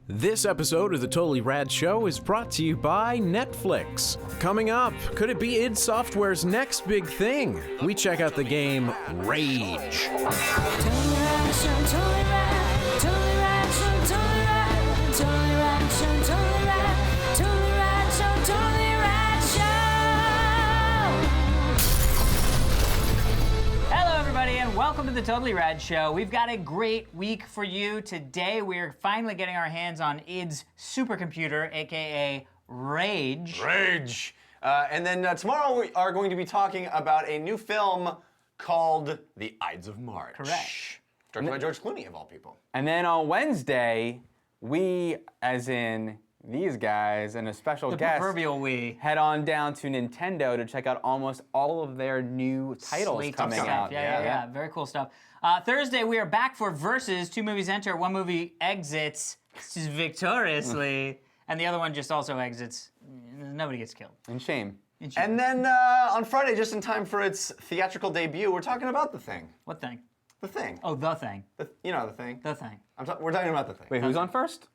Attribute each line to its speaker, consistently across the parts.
Speaker 1: This episode of the Totally Rad Show is brought to you by Netflix. Coming up, could it be id Software's next big thing? We check out the game Rage.
Speaker 2: And welcome to the Totally Rad Show. We've got a great week for you. Today we're finally getting our hands on id's supercomputer, aka Rage.
Speaker 3: Rage! And then tomorrow we are going to be talking about a new film called The Ides of March.
Speaker 2: Correct.
Speaker 3: Directed by George Clooney, of all people.
Speaker 4: And then on Wednesday, we, as in these guys and a special
Speaker 2: The
Speaker 4: guest,
Speaker 2: proverbial we.
Speaker 4: head on down to Nintendo to check out almost all of their new titles
Speaker 2: Slate
Speaker 4: coming
Speaker 2: stuff.
Speaker 4: out.
Speaker 2: Yeah. Very cool stuff. Thursday, we are back for Versus. 2 movies enter, 1 movie exits victoriously, and the other one just also exits. Nobody gets killed.
Speaker 4: And shame.
Speaker 3: And then on Friday, just in time for its theatrical debut, we're talking about The Thing.
Speaker 2: What thing?
Speaker 3: The Thing.
Speaker 2: Oh, The Thing.
Speaker 3: You know The Thing.
Speaker 2: The Thing.
Speaker 3: We're talking about The Thing.
Speaker 4: Wait, who's on first?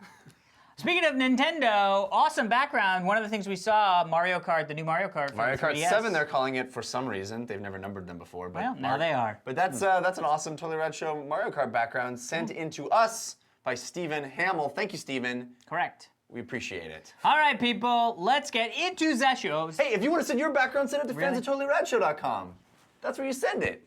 Speaker 2: Speaking of Nintendo, awesome background. One of the things we saw, Mario Kart, the new Mario Kart.
Speaker 3: Mario Kart
Speaker 2: 3DS.
Speaker 3: 7, they're calling it for some reason. They've never numbered them before. But
Speaker 2: Well, now they are.
Speaker 3: But that's an awesome Totally Rad Show Mario Kart background sent in to us by Stephen Hamill. Thank you, Stephen.
Speaker 2: Correct.
Speaker 3: We appreciate it.
Speaker 2: All right, people, let's get into the shows.
Speaker 3: Hey, if you want to send your background, send it to
Speaker 2: Really?
Speaker 3: fans at TotallyRadShow.com. That's where you send it.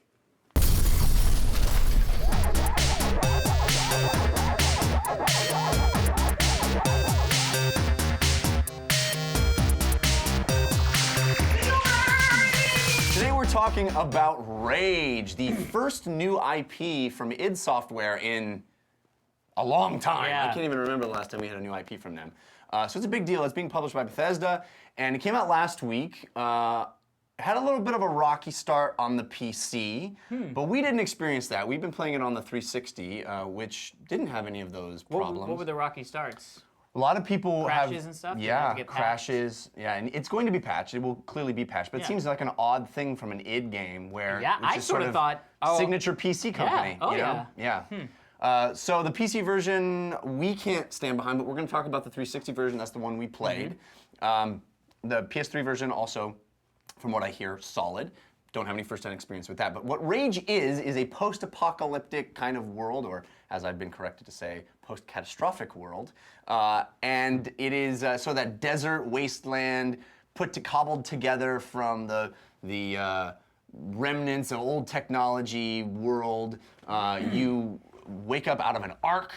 Speaker 3: Today we're talking about Rage, the first new IP from id Software in a long time.
Speaker 2: Yeah.
Speaker 3: I can't even remember the last time we had a new IP from them. So it's a big deal. It's being published by Bethesda, and it came out last week. Had a little bit of a rocky start on the PC, but we didn't experience that. We've been playing it on the 360, which didn't have any of those problems.
Speaker 2: What were the rocky starts?
Speaker 3: A lot of people
Speaker 2: Crashes
Speaker 3: have
Speaker 2: and stuff? Did it
Speaker 3: Yeah,
Speaker 2: have to get patched?
Speaker 3: crashes. Yeah, and it's going to be patched. It will clearly be patched, but it
Speaker 2: Yeah.
Speaker 3: seems like an odd thing from an id game where
Speaker 2: Yeah,
Speaker 3: which
Speaker 2: I
Speaker 3: is
Speaker 2: sort of thought,
Speaker 3: signature PC company.
Speaker 2: Oh,
Speaker 3: you know?
Speaker 2: yeah.
Speaker 3: So the PC version we can't stand behind, but we're going to talk about the 360 version. That's the one we played. The PS3 version also, from what I hear, solid. Don't have any first-hand experience with that. But what Rage is a post-apocalyptic kind of world, or as I've been corrected to say, post-catastrophic world. And it is so that desert wasteland cobbled together from the remnants of old technology world. You wake up out of an ark,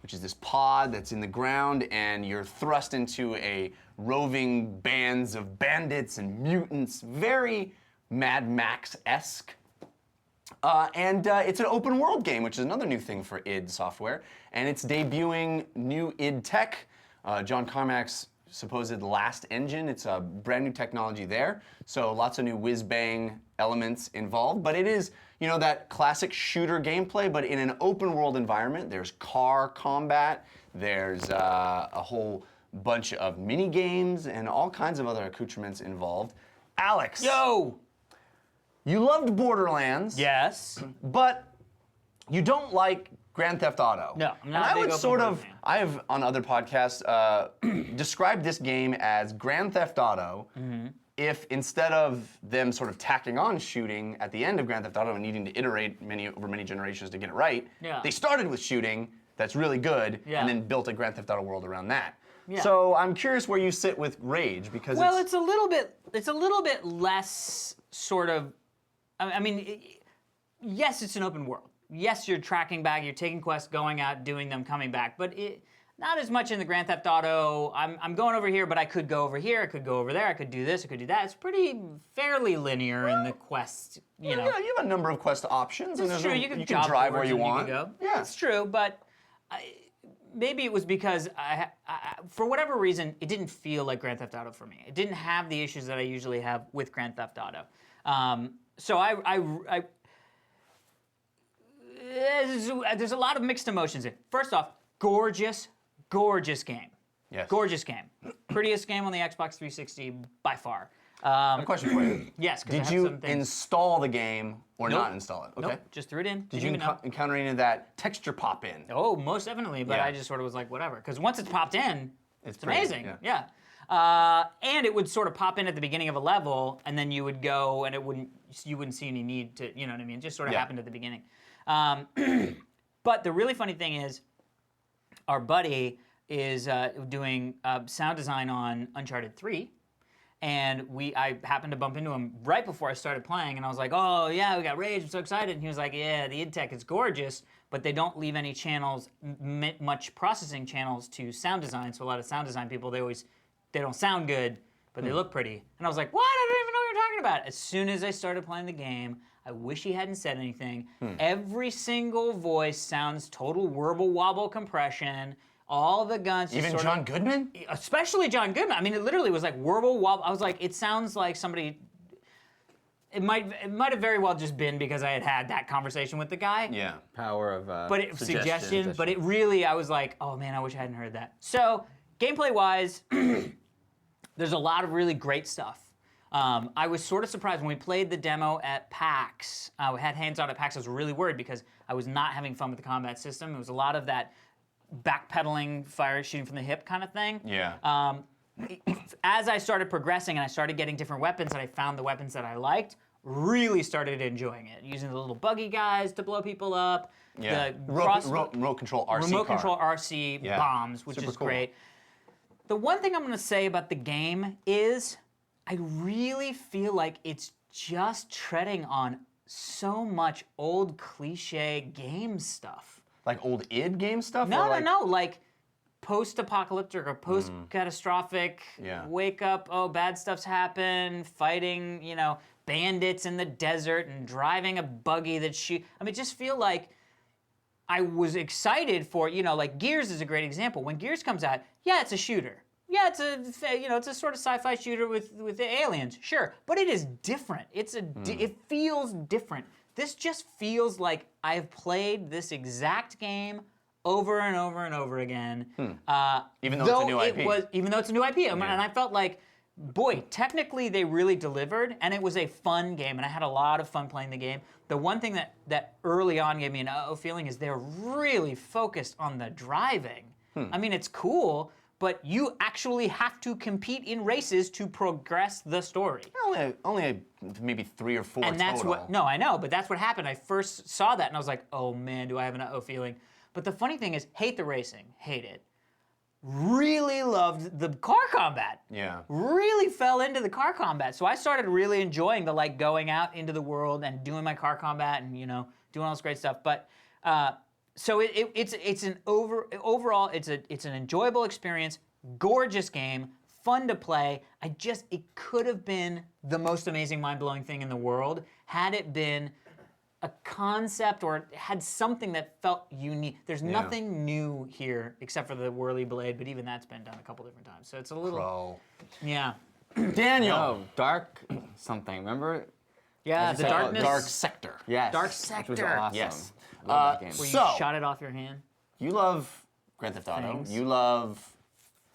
Speaker 3: which is this pod that's in the ground, and you're thrust into a roving bands of bandits and mutants, very Mad Max-esque. And it's an open world game, which is another new thing for id Software, and it's debuting new idTech, John Carmack's supposed last engine. It's a brand new technology there, so lots of new whiz-bang elements involved, but it is, you know, that classic shooter gameplay, but in an open world environment. There's car combat, there's a whole bunch of mini games, and all kinds of other accoutrements involved. Alex!
Speaker 2: Yo!
Speaker 3: You loved Borderlands,
Speaker 2: Yes.
Speaker 3: but you don't like Grand Theft Auto.
Speaker 2: No, I'm not
Speaker 3: And
Speaker 2: a
Speaker 3: I
Speaker 2: big
Speaker 3: would
Speaker 2: open
Speaker 3: sort
Speaker 2: world
Speaker 3: of,
Speaker 2: fan.
Speaker 3: I have on other podcasts described this game as Grand Theft Auto if instead of them sort of tacking on shooting at the end of Grand Theft Auto and needing to iterate over many generations to get it right,
Speaker 2: Yeah.
Speaker 3: they started with shooting that's really good
Speaker 2: Yeah.
Speaker 3: and then built a Grand Theft Auto world around that.
Speaker 2: Yeah.
Speaker 3: So I'm curious where you sit with Rage because
Speaker 2: Well, it's a little bit less sort of. I mean, yes, it's an open world. Yes, you're tracking back, you're taking quests, going out, doing them, coming back, but not as much in the Grand Theft Auto. I'm going over here, but I could go over here, I could go over there, I could do this, I could do that. It's pretty fairly linear in the quest. You know,
Speaker 3: yeah, you have a number of quest options. and
Speaker 2: it's
Speaker 3: there's
Speaker 2: true.
Speaker 3: a-
Speaker 2: You can
Speaker 3: drive where you want.
Speaker 2: You can go.
Speaker 3: Yeah.
Speaker 2: It's true, but maybe it was because for whatever reason, it didn't feel like Grand Theft Auto for me. It didn't have the issues that I usually have with Grand Theft Auto. So there's a lot of mixed emotions here. First off, gorgeous game.
Speaker 3: Yes.
Speaker 2: Gorgeous game. Prettiest game on the Xbox 360 by far.
Speaker 3: A question for you.
Speaker 2: Yes, 'cause I
Speaker 3: Did
Speaker 2: have
Speaker 3: you
Speaker 2: some things.
Speaker 3: install the game or
Speaker 2: Nope.
Speaker 3: not install it? Okay.
Speaker 2: Nope, just threw it in.
Speaker 3: Did you encounter any of that texture pop in?
Speaker 2: Oh, most definitely, but
Speaker 3: Yeah.
Speaker 2: I just sort of was like, whatever. Because once it's popped in, it's
Speaker 3: pretty,
Speaker 2: amazing.
Speaker 3: yeah.
Speaker 2: And it would sort of pop in at the beginning of a level, and then you would go, and you wouldn't see any need to, you know what I mean? It just sort of
Speaker 3: Yeah.
Speaker 2: happened at the beginning. But the really funny thing is, our buddy is doing sound design on Uncharted 3. And I happened to bump into him right before I started playing, and I was like, oh yeah, we got Rage, I'm so excited. And he was like, yeah, the idTech is gorgeous, but they don't leave any channels, much processing channels to sound design. So a lot of sound design people, they don't sound good, but they look pretty. And I was like, what? I don't even know what you're talking about. As soon as I started playing the game, I wish he hadn't said anything. Every single voice sounds total warble wobble compression. All the guns.
Speaker 3: Even John Goodman?
Speaker 2: Especially John Goodman. I mean, it literally was like warble wobble. I was like, it sounds like somebody. It might have very well just been because I had that conversation with the guy.
Speaker 3: Yeah.
Speaker 4: Power of
Speaker 2: Suggestion. But it really, I was like, oh man, I wish I hadn't heard that. So gameplay wise, there's a lot of really great stuff. I was sort of surprised when we played the demo at PAX. We had hands-on at PAX. I was really worried because I was not having fun with the combat system. It was a lot of that backpedaling, fire shooting from the hip kind of thing.
Speaker 3: Yeah.
Speaker 2: As I started progressing and I started getting different weapons and I found the weapons that I liked, really started enjoying it. Using the little buggy guys to blow people up.
Speaker 3: Yeah.
Speaker 2: The
Speaker 3: Remote control RC
Speaker 2: remote
Speaker 3: car.
Speaker 2: control RC
Speaker 3: Yeah.
Speaker 2: bombs, which
Speaker 3: Super
Speaker 2: is
Speaker 3: cool.
Speaker 2: great. The one thing I'm going to say about the game is I really feel like it's just treading on so much old cliche game stuff.
Speaker 3: Like old id game stuff?
Speaker 2: No,
Speaker 3: or like...
Speaker 2: no, like post-apocalyptic or post-catastrophic,
Speaker 3: Yeah.
Speaker 2: wake up, oh, bad stuff's happened, fighting, bandits in the desert and driving a buggy that I mean, just feel like I was excited for, like Gears is a great example. When Gears comes out, yeah, it's a shooter. Yeah, it's a sort of sci-fi shooter with the aliens, sure, but it is different. It feels different. This just feels like I've played this exact game over and over and over again.
Speaker 3: Even though it's a new IP.
Speaker 2: Even though it's a new IP. And I felt like, boy, technically they really delivered, and it was a fun game, and I had a lot of fun playing the game. The one thing that early on gave me an uh-oh feeling is they're really focused on the driving. I mean, it's cool, but you actually have to compete in races to progress the story.
Speaker 3: Only maybe 3 or 4
Speaker 2: And that's
Speaker 3: total.
Speaker 2: no, I know, but that's what happened. I first saw that and I was like, oh man, do I have an uh-oh feeling. But the funny thing is, hate the racing, hate it. Really loved the car combat.
Speaker 3: Yeah.
Speaker 2: Really fell into the car combat. So I started really enjoying the going out into the world and doing my car combat and doing all this great stuff. But so it's an overall it's an enjoyable experience, gorgeous game, fun to play. It could have been the most amazing, mind-blowing thing in the world had it been a concept or had something that felt unique. There's nothing new here except for the whirly blade, but even that's been done a couple different times. So it's a little yeah.
Speaker 3: Daniel.
Speaker 4: Oh, Dark something. Remember?
Speaker 2: Yeah,
Speaker 4: As
Speaker 2: the
Speaker 4: you said,
Speaker 2: darkness.
Speaker 3: Dark Sector.
Speaker 4: Yes.
Speaker 2: Dark
Speaker 4: Which was
Speaker 2: Sector.
Speaker 4: awesome.
Speaker 3: Yes.
Speaker 4: Love that game.
Speaker 2: Where you
Speaker 3: So-
Speaker 2: shot it off your hand.
Speaker 3: You love Grand Theft Auto.
Speaker 2: Things.
Speaker 3: You love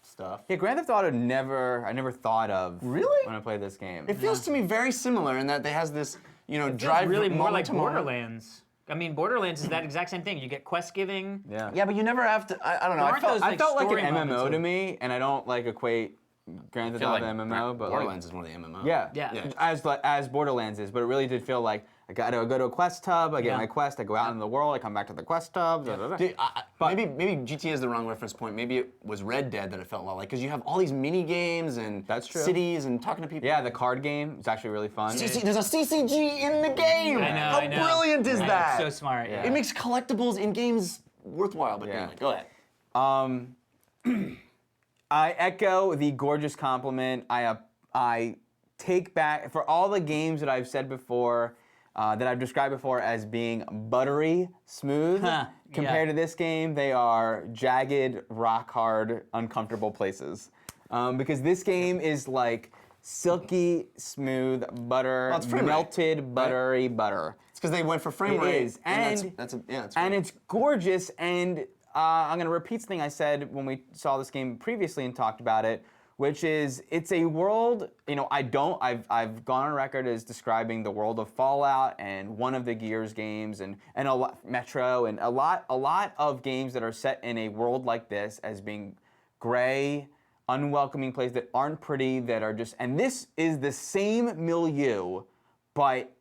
Speaker 3: stuff.
Speaker 4: Yeah, Grand Theft Auto I never thought of
Speaker 3: Really?
Speaker 4: when I played this game.
Speaker 3: It feels to me very similar in that they has this,
Speaker 2: It's
Speaker 3: drive
Speaker 2: really more
Speaker 3: moment
Speaker 2: like
Speaker 3: to moment.
Speaker 2: Borderlands. I mean, Borderlands is that exact same thing. You get quest giving.
Speaker 4: Yeah.
Speaker 3: Yeah, but you never have to. I don't know.
Speaker 2: There
Speaker 3: I
Speaker 2: aren't
Speaker 3: felt,
Speaker 2: those,
Speaker 4: I felt like
Speaker 2: story
Speaker 4: an
Speaker 2: moments
Speaker 4: MMO
Speaker 2: of-
Speaker 4: to me, and I don't equate Grand Theft
Speaker 3: feel
Speaker 4: Auto
Speaker 3: like
Speaker 4: to MMO, but
Speaker 3: Borderlands is one of the MMOs.
Speaker 4: yeah,
Speaker 2: Yeah.
Speaker 4: as Borderlands is, but it really did feel like I gotta go to a quest hub, I get
Speaker 2: Yeah.
Speaker 4: my quest, I go out into the world, I come back to the quest hub. Da, da, da.
Speaker 3: Dude, maybe GTA is the wrong reference point. Maybe it was Red Dead that it felt a lot like, because you have all these mini games and
Speaker 4: That's true.
Speaker 3: cities and talking to people.
Speaker 4: Yeah, the card game is actually really fun.
Speaker 3: There's a CCG in the game.
Speaker 2: I know.
Speaker 3: How
Speaker 2: I know.
Speaker 3: brilliant is
Speaker 2: I know,
Speaker 3: that?
Speaker 2: it's so smart. Yeah.
Speaker 3: It makes collectibles in games worthwhile. But
Speaker 4: Yeah.
Speaker 3: anyway, go ahead.
Speaker 4: I echo the gorgeous compliment. I take back, for all the games that I've said before, that I've described before as being buttery smooth,
Speaker 2: Huh,
Speaker 4: compared
Speaker 2: yeah.
Speaker 4: to this game, they are jagged, rock hard, uncomfortable places. Because this game is like silky smooth butter,
Speaker 3: Well, it's frame rate,
Speaker 4: melted buttery butter.
Speaker 3: It's because they went for frame
Speaker 4: It
Speaker 3: rate.
Speaker 4: is,
Speaker 3: that's
Speaker 4: and it's gorgeous. And I'm going to repeat something I said when we saw this game previously and talked about it, which is it's a world, I've gone on record as describing the world of Fallout and one of the Gears games and a lot, Metro and a lot of games that are set in a world like this as being gray, unwelcoming places that aren't pretty, that are just, and this is the same milieu, but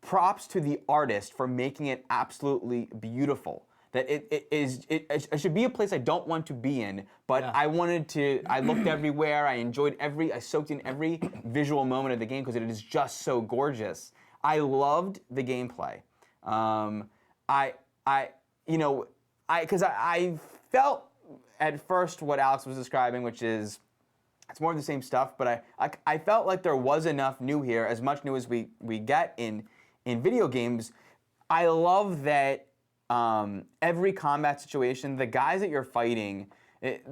Speaker 4: props to the artist for making it absolutely beautiful. That it should be a place I don't want to be in, but I looked everywhere, I soaked in every visual moment of the game because it is just so gorgeous. I loved the gameplay. Because I felt at first what Alex was describing, which is, it's more of the same stuff, but I felt like there was enough new here, as much new as we get in video games. I love that every combat situation, the guys that you're fighting, it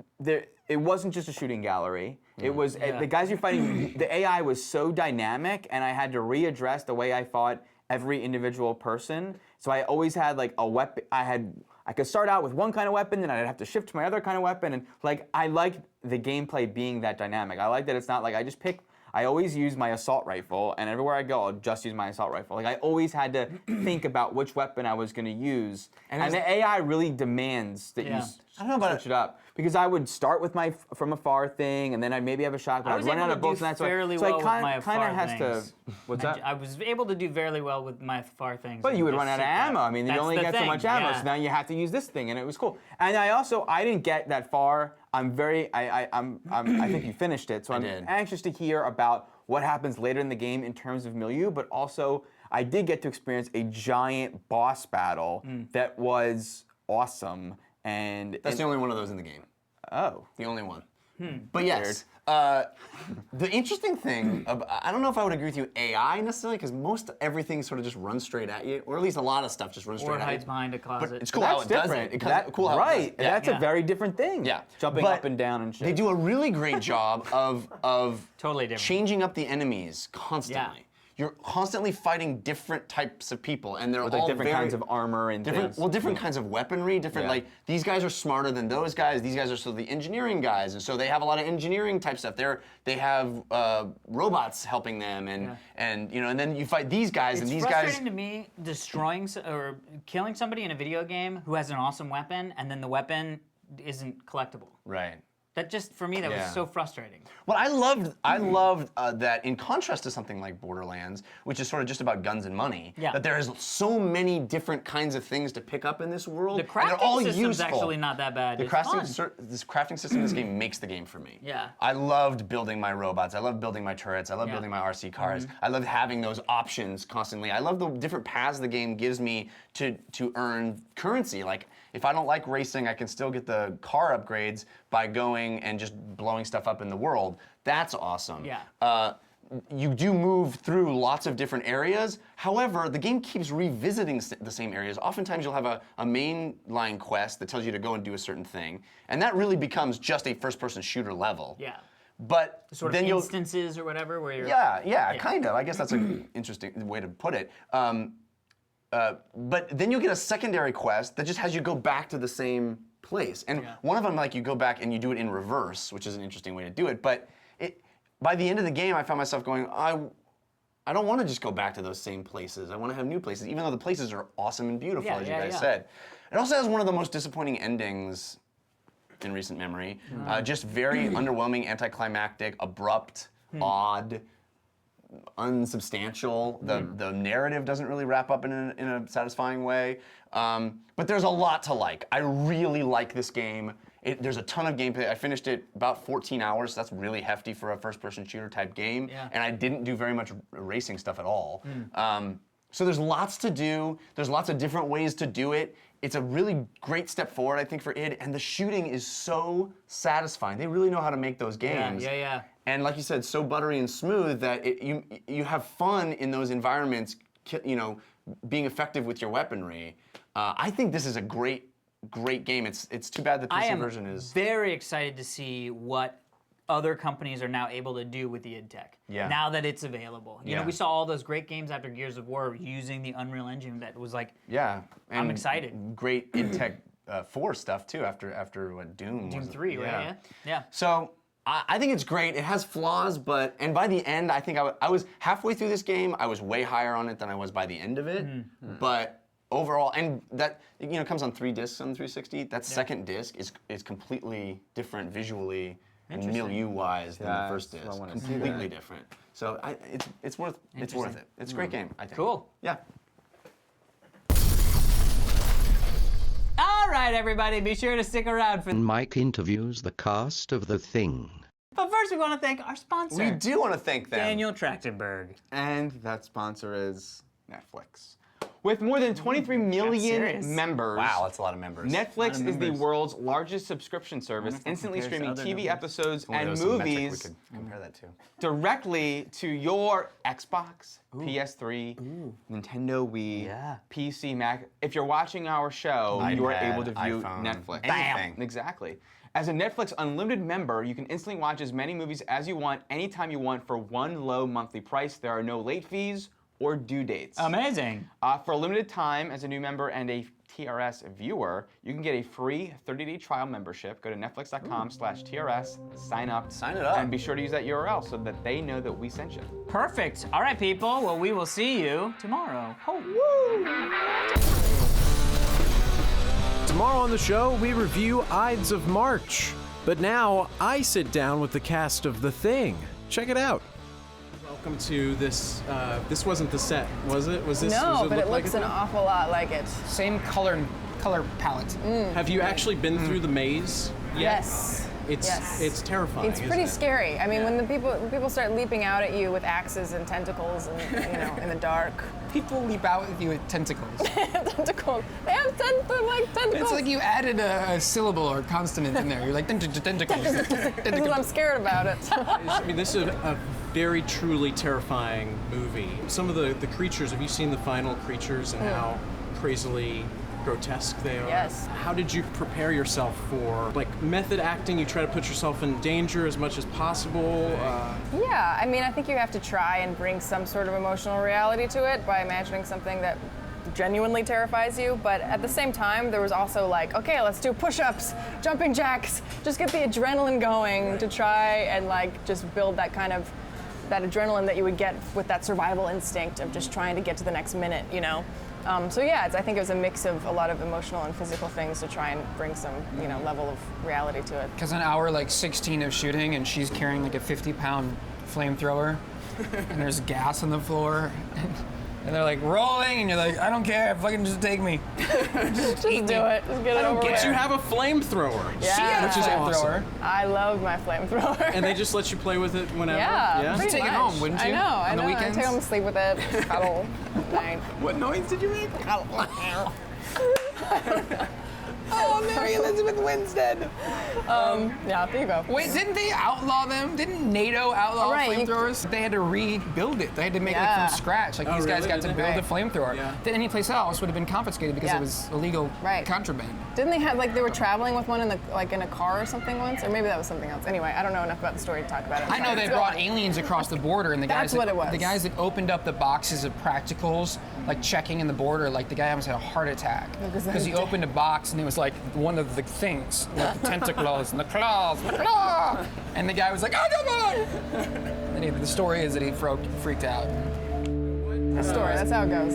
Speaker 4: wasn't just a shooting gallery. It was the guys you're fighting. The AI was so dynamic, and I had to readdress the way I fought every individual person. So I always had like a weapon. I could start out with one kind of weapon, and I'd have to shift to my other kind of weapon. And like I like the gameplay being that dynamic. I like that it's not like I just pick. I always use my assault rifle, and everywhere I go, I'll just use my assault rifle. Like I always had to think about which weapon I was going to use, and the AI really demands that you switch it up. Because I would start with my from afar thing, and then I'd maybe have a shotgun. I'd run out of bullets, and that's
Speaker 2: fairly
Speaker 4: so
Speaker 2: well with my afar
Speaker 4: has
Speaker 2: things.
Speaker 4: to. What's that?
Speaker 2: I was able to do fairly well with my far things.
Speaker 4: But you would run out of ammo. I mean, you only get so much ammo, so now you have to use this thing, and it was cool. And I didn't get that far. I think you finished it, so I'm anxious to hear about what happens later in the game in terms of milieu, but also I did get to experience a giant boss battle that was awesome. And
Speaker 3: that's the only one of those in the game.
Speaker 4: Oh.
Speaker 3: The only one. But yes, the interesting thing, I don't know if I would agree with you AI necessarily, because most everything sort of just runs straight at you, or at least a lot of stuff just runs straight at you.
Speaker 2: Or hides behind a closet.
Speaker 3: But it's cool how it does it. It's cool how
Speaker 4: right,
Speaker 3: it does it.
Speaker 4: That's a very different thing.
Speaker 3: Yeah.
Speaker 4: Jumping up and down and shit.
Speaker 3: They do a really great job of
Speaker 2: totally different.
Speaker 3: Changing up the enemies constantly. You're constantly fighting different types of people, and they're
Speaker 4: with
Speaker 3: all
Speaker 4: different kinds of armor and things.
Speaker 3: Well, different kinds of weaponry. Like these guys are smarter than those guys. These guys are still the engineering guys, and so they have a lot of engineering type stuff. They have robots helping them, and and then you fight these guys, and these guys.
Speaker 2: It's frustrating to me destroying or killing somebody in a video game who has an awesome weapon, and then the weapon isn't collectible.
Speaker 3: Right.
Speaker 2: That just, for me, that was so frustrating.
Speaker 3: Well, I loved that in contrast to something like Borderlands, which is sort of just about guns and money, that there is so many different kinds of things to pick up in this world.
Speaker 2: The crafting system's actually not that bad.
Speaker 3: This crafting system in this game makes the game for me.
Speaker 2: Yeah.
Speaker 3: I loved building my robots. I loved building my turrets. I loved building my RC cars. I loved having those options constantly. I love the different paths the game gives me to earn currency. Like, if I don't like racing, I can still get the car upgrades by going and just blowing stuff up in the world. That's awesome.
Speaker 2: Yeah.
Speaker 3: You do move through lots of different areas. However, the game keeps revisiting the same areas. Oftentimes you'll have a mainline quest that tells you to go and do a certain thing, and that really becomes just a first-person shooter level.
Speaker 2: Yeah.
Speaker 3: But
Speaker 2: sort
Speaker 3: then
Speaker 2: of
Speaker 3: you'll
Speaker 2: instances or whatever where you're.
Speaker 3: Yeah, kind of. I guess that's an interesting way to put it. But then you'll get a secondary quest that just has you go back to the same place. And one of them, like, you go back and you do it in reverse, which is an interesting way to do it. But by the end of the game, I found myself going, I don't want to just go back to those same places. I want to have new places, even though the places are awesome and beautiful, as you guys said. It also has one of the most disappointing endings in recent memory. Just very underwhelming, anticlimactic, abrupt, odd, unsubstantial. The narrative doesn't really wrap up in a satisfying way. But there's a lot to like. I really like this game. There's a ton of gameplay. I finished it about 14 hours. That's really hefty for a first-person shooter type game. And I didn't do very much racing stuff at all. So there's lots to do. There's lots of different ways to do it. It's a really great step forward, I think, for id. And the shooting is so satisfying. They really know how to make those games.
Speaker 2: Yeah.
Speaker 3: And like you said, so buttery and smooth that you have fun in those environments, being effective with your weaponry. I think this is a great game. It's too bad the PC version is.
Speaker 2: I am very excited to see what other companies are now able to do with the idTech.
Speaker 3: Yeah.
Speaker 2: Now that it's available. You know, we saw all those great games after Gears of War using the Unreal Engine that was like.
Speaker 3: Yeah. And
Speaker 2: I'm excited.
Speaker 3: Great idTech 4 stuff too after what Doom was.
Speaker 2: Doom 3, right? Yeah.
Speaker 3: So I think it's great. It has flaws, and by the end, I think I was halfway through this game. I was way higher on it than I was by the end of it. But overall, and that comes on 3 discs on the 360. That second disc is completely different visually and milieu-wise than the first disc. Completely different. So it's worth it. It's a great game, I think.
Speaker 2: Cool.
Speaker 3: Yeah.
Speaker 2: All right, everybody, be sure to stick around for.
Speaker 5: Mike interviews the cast of The Thing.
Speaker 2: But first, we want to thank our sponsor.
Speaker 3: We do want to thank them.
Speaker 2: Daniel Trachtenberg.
Speaker 4: And that sponsor is Netflix. With more than 23 million members.
Speaker 3: Wow, that's a lot of members.
Speaker 4: Netflix is the world's largest subscription service, instantly streaming TV episodes and movies
Speaker 3: we could compare that to.
Speaker 4: directly to your Xbox, PS3, Nintendo Wii, PC, Mac. If you're watching our show, you are able to view
Speaker 3: iPhone,
Speaker 4: Netflix.
Speaker 3: anything.
Speaker 4: Exactly. As a Netflix Unlimited member, you can instantly watch as many movies as you want, anytime you want, for one low monthly price. There are no late fees or due dates.
Speaker 2: Amazing.
Speaker 4: For a limited time, as a new member and a TRS viewer, you can get a free 30-day trial membership. Go to netflix.com/TRS, sign up.
Speaker 3: Sign it up.
Speaker 4: And be sure to use that URL so that they know that we sent you.
Speaker 2: Perfect. All right, people. Well, we will see you tomorrow.
Speaker 1: Tomorrow on the show, we review Ides of March. But now, I sit down with the cast of The Thing. Check it out. Welcome to this. This wasn't the set, was it? Was this?
Speaker 6: No,
Speaker 1: was
Speaker 6: but it
Speaker 1: look
Speaker 6: looks
Speaker 1: like
Speaker 6: an awful lot like it.
Speaker 7: Same color palette.
Speaker 1: Have you actually been through the maze yet?
Speaker 6: Yes.
Speaker 1: It's terrifying.
Speaker 6: It's pretty
Speaker 1: isn't it?
Speaker 6: scary. I mean, when people start leaping out at you with axes and tentacles and in the dark.
Speaker 7: People leap out with you with tentacles.
Speaker 6: Tentacles. They have tentacles.
Speaker 7: It's like you added a syllable or consonant in there. You're like tentacles.
Speaker 6: Because I'm scared about it.
Speaker 1: I mean, this is a very truly terrifying movie. Some of the creatures. Have you seen the final creatures and how crazily grotesque they are?
Speaker 6: Yes.
Speaker 1: How did you prepare yourself for method acting? You try to put yourself in danger as much as possible.
Speaker 6: Yeah, I mean, I think you have to try and bring some sort of emotional reality to it by imagining something that genuinely terrifies you, but at the same time, there was also okay, let's do push-ups, jumping jacks, just get the adrenaline going to try and just build that kind of, that adrenaline that you would get with that survival instinct of just trying to get to the next minute, So yeah, I think it was a mix of a lot of emotional and physical things to try and bring some, level of reality to it.
Speaker 7: Because an hour 16 of shooting and she's carrying a 50-pound flamethrower and there's gas on the floor and they're rolling and you're I don't care, fucking just take me.
Speaker 6: Just do it. Just get it over with.
Speaker 1: But you have a flamethrower.
Speaker 6: Yeah.
Speaker 7: She had a
Speaker 1: Which is
Speaker 7: flamethrower.
Speaker 6: I love my flamethrower.
Speaker 1: And they just let you play with it whenever?
Speaker 6: Yeah,
Speaker 7: You'd take it home, wouldn't you?
Speaker 6: I know.
Speaker 7: On the weekends?
Speaker 6: I take home and sleep with it, cuddle at night.
Speaker 7: What noise did you make? Oh, Mary Elizabeth Winstead.
Speaker 6: Yeah, there you go.
Speaker 7: Wait, didn't they outlaw them? Didn't NATO outlaw
Speaker 6: Right,
Speaker 7: flamethrowers? They had to rebuild it. They had to make it from scratch. These guys
Speaker 1: really?
Speaker 7: got to build a flamethrower.
Speaker 1: Yeah.
Speaker 7: Then any place else would have been confiscated because it was illegal contraband.
Speaker 6: Didn't they have they were traveling with one in the in a car or something once, or maybe that was something else. Anyway, I don't know enough about the story to talk about it.
Speaker 7: I know they brought aliens across the border, and the guys
Speaker 6: That's what it was.
Speaker 7: The guys that opened up the boxes of practicals, checking in the border, the guy almost had a heart attack because he opened a box and it was one of the things, the tentacles and the claws, and the guy was like, "Oh, come on!" And the story is that he freaked out.
Speaker 6: The story. That's how it goes.